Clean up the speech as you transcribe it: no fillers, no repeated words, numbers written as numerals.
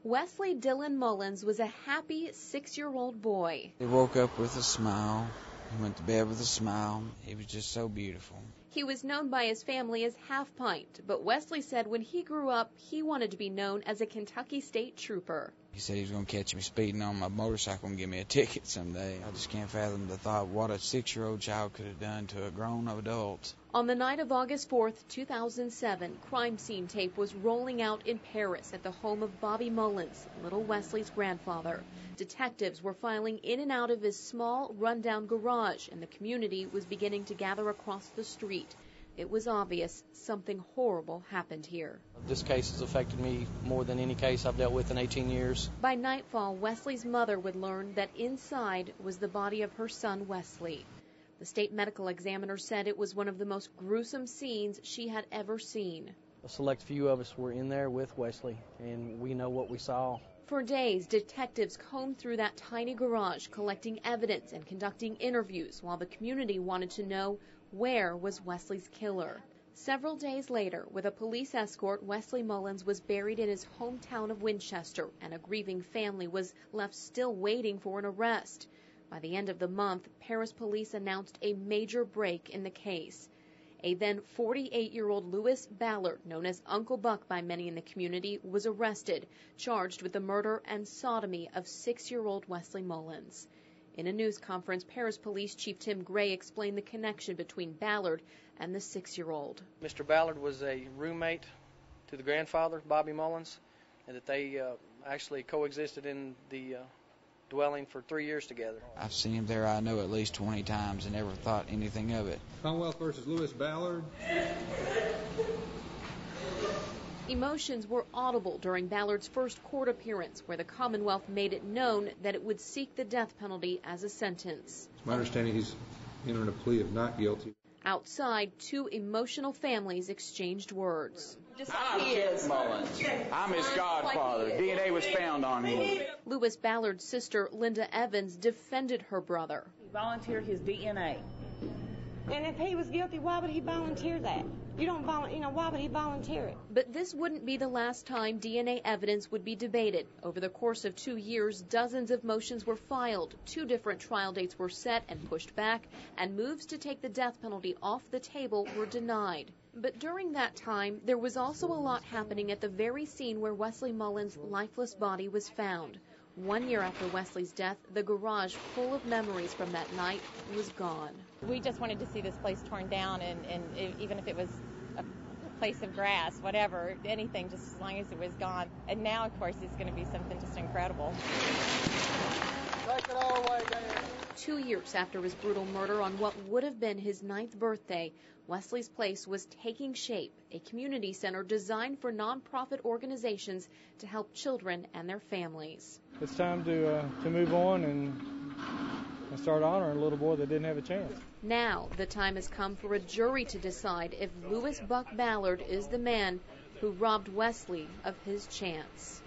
Wesley Dylan Mullins was a happy 6-year-old boy. He woke up with a smile. He went to bed with a smile. He was just so beautiful. He was known by his family as Half Pint, but Wesley said when he grew up, he wanted to be known as a Kentucky State Trooper. He said he was going to catch me speeding on my motorcycle and give me a ticket someday. I just can't fathom the thought what a 6-year-old child could have done to a grown adult. On the night of August 4th, 2007, crime scene tape was rolling out in Paris at the home of Bobby Mullins, little Wesley's grandfather. Detectives were filing in and out of his small, rundown garage, and the community was beginning to gather across the street. It was obvious something horrible happened here. This case has affected me more than any case I've dealt with in 18 years. By nightfall, Wesley's mother would learn that inside was the body of her son, Wesley. The state medical examiner said it was one of the most gruesome scenes she had ever seen. A select few of us were in there with Wesley, and we know what we saw. For days, detectives combed through that tiny garage, collecting evidence and conducting interviews, while the community wanted to know where was Wesley's killer. Several days later, with a police escort, Wesley Mullins was buried in his hometown of Winchester, and a grieving family was left still waiting for an arrest. By the end of the month, Paris police announced a major break in the case. A then 48-year-old Louis Ballard, known as Uncle Buck by many in the community, was arrested, charged with the murder and sodomy of 6-year-old Wesley Mullins. In a news conference, Paris Police Chief Tim Gray explained the connection between Ballard and the 6-year-old. Mr. Ballard was a roommate to the grandfather, Bobby Mullins, and that they actually coexisted in the dwelling for 3 years together. I've seen him there, I know, at least 20 times and never thought anything of it. Commonwealth versus Louis Ballard. Emotions were audible during Ballard's first court appearance, where the Commonwealth made it known that it would seek the death penalty as a sentence. It's my understanding he's entering a plea of not guilty. Outside, two emotional families exchanged words. I'm Ted Mullins. I'm his godfather. DNA was found on him. Louis Ballard's sister, Linda Evans, defended her brother. He volunteered his DNA. And if he was guilty, why would he volunteer that? Why would he volunteer it? But this wouldn't be the last time DNA evidence would be debated. Over the course of 2 years, dozens of motions were filed. 2 different trial dates were set and pushed back, and moves to take the death penalty off the table were denied. But during that time, there was also a lot happening at the very scene where Wesley Mullins' lifeless body was found. 1 year after Wesley's death, the garage full of memories from that night was gone. We just wanted to see this place torn down, and even if it was a place of grass, whatever, anything, just as long as it was gone. And now, of course, it's going to be something just incredible. Take it all away, Dan. 2 years after his brutal murder on what would have been his 9th birthday, Wesley's place was taking shape, a community center designed for nonprofit organizations to help children and their families. It's time to move on and start honoring a little boy that didn't have a chance. Now, the time has come for a jury to decide if Louis Buck Ballard is the man who robbed Wesley of his chance.